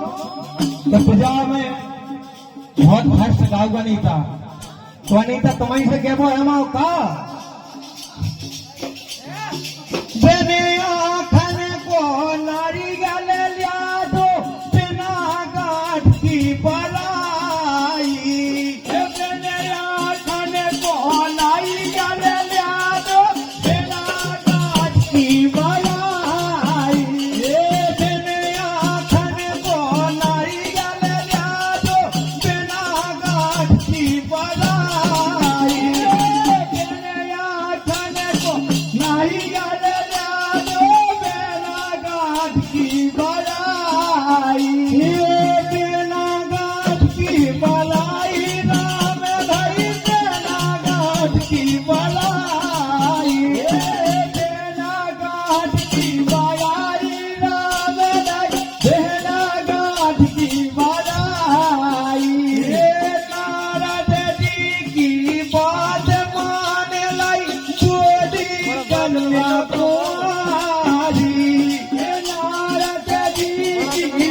तो पूजा में बहुत फास्ट गाओ अनीता। तो अनीता तुम्हारी से क्या बोल हम का बने आखन को नारी गले लिया दो बिना गांठ की बलाई। बने आखन को नारी गले लिया दो बिना गांठ की बलाई। बने आखन को नारी गले लिया दो बिना गांठ की बलाई। बने आखन को नारी गले की बलाई। बिना गांठ की बलाई राम भाई बिना गांठ की बलाई। बिना गांठ की बलाई राम भाई बिना गांठ की बलाई। नारद जी की बात मान लाई गोदी कन्या कुमारी। नारद जी की